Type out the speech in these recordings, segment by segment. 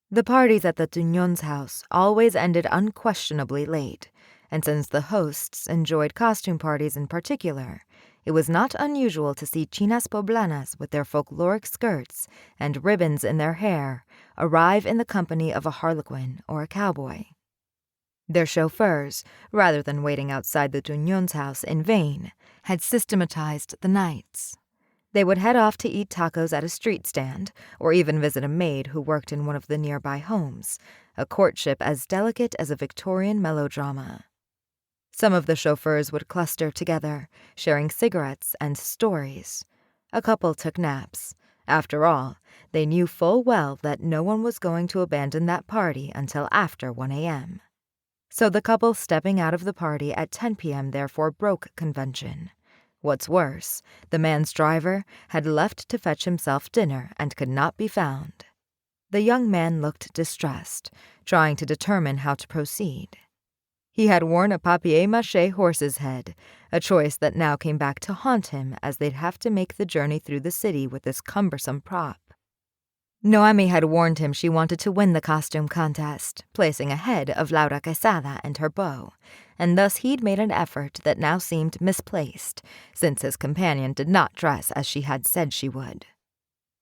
The parties at the Tuñón's house always ended unquestionably late, and since the hosts enjoyed costume parties in particular, it was not unusual to see chinas poblanas with their folkloric skirts and ribbons in their hair arrive in the company of a harlequin or a cowboy. Their chauffeurs, rather than waiting outside the Tuñón's house in vain, had systematized the nights. They would head off to eat tacos at a street stand, or even visit a maid who worked in one of the nearby homes, a courtship as delicate as a Victorian melodrama. Some of the chauffeurs would cluster together, sharing cigarettes and stories. A couple took naps. After all, they knew full well that no one was going to abandon that party until after 1 a.m. So the couple stepping out of the party at 10 p.m. therefore broke convention. What's worse, the man's driver had left to fetch himself dinner and could not be found. The young man looked distressed, trying to determine how to proceed. He had worn a papier-mâché horse's head, a choice that now came back to haunt him as they'd have to make the journey through the city with this cumbersome prop. Noemi had warned him she wanted to win the costume contest, placing ahead of Laura Quesada and her beau, and thus he'd made an effort that now seemed misplaced, since his companion did not dress as she had said she would.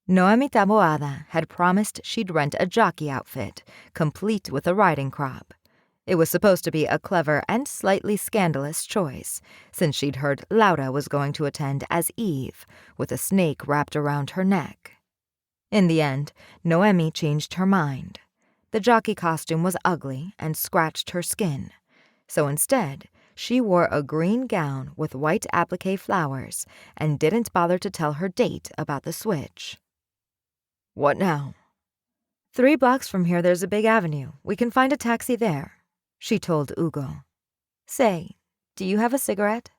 Noemi Taboada had promised she'd rent a jockey outfit, complete with a riding crop. It was supposed to be a clever and slightly scandalous choice, since she'd heard Laura was going to attend as Eve, with a snake wrapped around her neck. In the end, Noemi changed her mind. The jockey costume was ugly and scratched her skin, so instead, she wore a green gown with white applique flowers and didn't bother to tell her date about the switch. "What now?" "3 blocks from here there's a big avenue. We can find a taxi there," she told Ugo. "Say, do you have a cigarette?"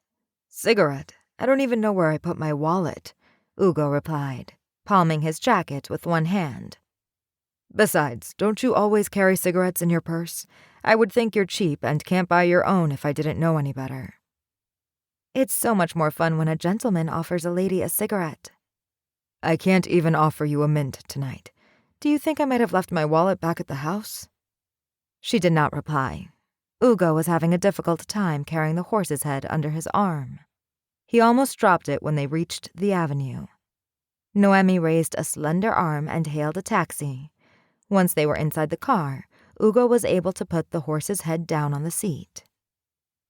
"Cigarette? I don't even know where I put my wallet," Ugo replied, palming his jacket with one hand. "Besides, don't you always carry cigarettes in your purse? I would think you're cheap and can't buy your own if I didn't know any better." "It's so much more fun when a gentleman offers a lady a cigarette." "I can't even offer you a mint tonight. Do you think I might have left my wallet back at the house?" She did not reply. Ugo was having a difficult time carrying the horse's head under his arm. He almost dropped it when they reached the avenue. Noemi raised a slender arm and hailed a taxi. Once they were inside the car, Ugo was able to put the horse's head down on the seat.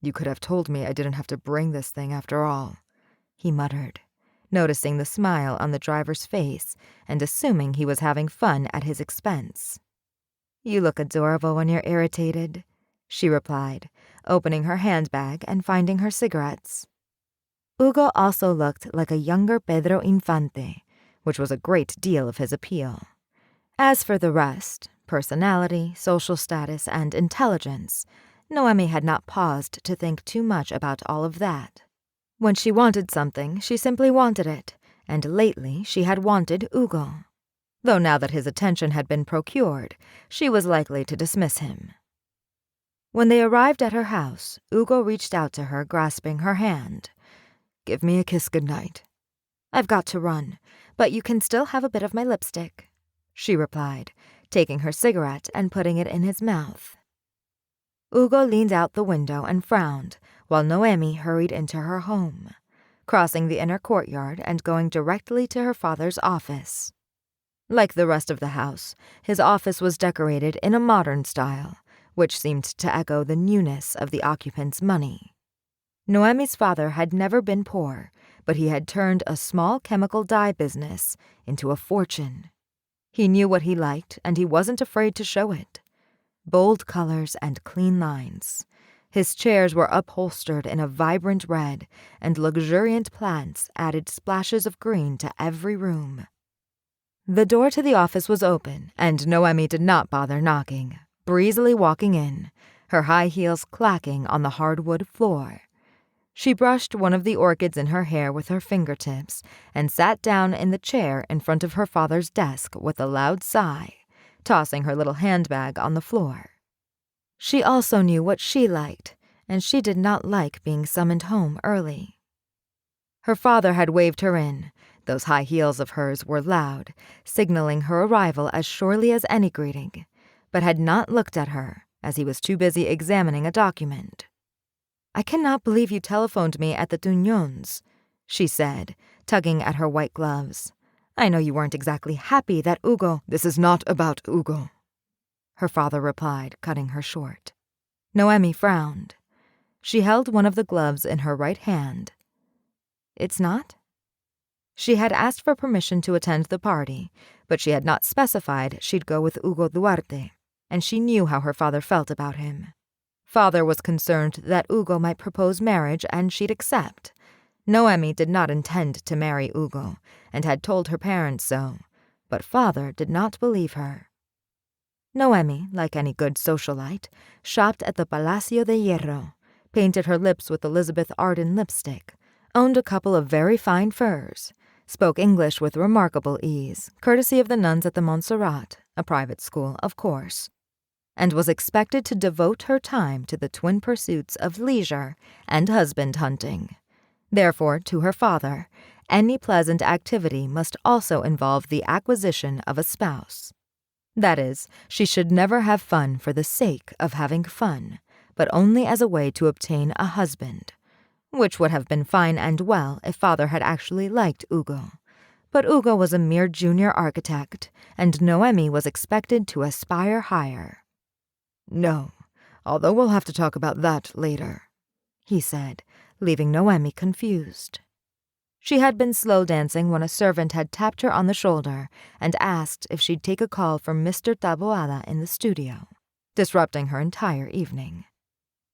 "You could have told me I didn't have to bring this thing after all," he muttered, noticing the smile on the driver's face and assuming he was having fun at his expense. "You look adorable when you're irritated," she replied, opening her handbag and finding her cigarettes. Ugo also looked like a younger Pedro Infante, which was a great deal of his appeal. As for the rest, personality, social status, and intelligence, Noemi had not paused to think too much about all of that. When she wanted something, she simply wanted it, and lately she had wanted Ugo. Though now that his attention had been procured, she was likely to dismiss him. When they arrived at her house, Ugo reached out to her, grasping her hand. "Give me a kiss goodnight." "I've got to run, but you can still have a bit of my lipstick," she replied, taking her cigarette and putting it in his mouth. Ugo leaned out the window and frowned, while Noemi hurried into her home, crossing the inner courtyard and going directly to her father's office. Like the rest of the house, his office was decorated in a modern style, which seemed to echo the newness of the occupant's money. Noemi's father had never been poor, but he had turned a small chemical dye business into a fortune. He knew what he liked, and he wasn't afraid to show it. Bold colors and clean lines. His chairs were upholstered in a vibrant red, and luxuriant plants added splashes of green to every room. The door to the office was open, and Noemi did not bother knocking, breezily walking in, her high heels clacking on the hardwood floor. She brushed one of the orchids in her hair with her fingertips and sat down in the chair in front of her father's desk with a loud sigh, tossing her little handbag on the floor. She also knew what she liked, and she did not like being summoned home early. Her father had waved her in, Those high heels of hers were loud, signaling her arrival as surely as any greeting, but had not looked at her, as he was too busy examining a document. "I cannot believe you telephoned me at the Tugnons," she said, tugging at her white gloves. "I know you weren't exactly happy that Ugo—" "This is not about Ugo," her father replied, cutting her short. Noemi frowned. She held one of the gloves in her right hand. "It's not?" She had asked for permission to attend the party, but she had not specified she'd go with Ugo Duarte, and she knew how her father felt about him. Father was concerned that Ugo might propose marriage and she'd accept. Noemi did not intend to marry Ugo, and had told her parents so, but father did not believe her. Noemi, like any good socialite, shopped at the Palacio de Hierro, painted her lips with Elizabeth Arden lipstick, owned a couple of very fine furs, spoke English with remarkable ease, courtesy of the nuns at the Montserrat, a private school, of course, and was expected to devote her time to the twin pursuits of leisure and husband hunting. Therefore, to her father, any pleasant activity must also involve the acquisition of a spouse. That is, she should never have fun for the sake of having fun, but only as a way to obtain a husband, which would have been fine and well if father had actually liked Ugo. But Ugo was a mere junior architect, and Noemi was expected to aspire higher. "No, although we'll have to talk about that later," he said, leaving Noemi confused. She had been slow dancing when a servant had tapped her on the shoulder and asked if she'd take a call from Mr. Taboada in the studio, disrupting her entire evening.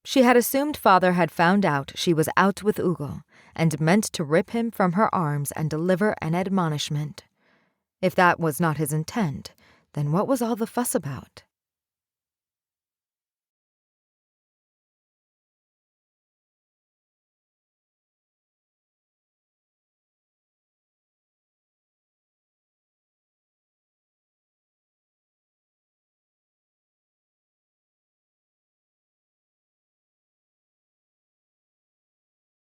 She had assumed father had found out she was out with Ugo and meant to rip him from her arms and deliver an admonishment. If that was not his intent, then what was all the fuss about?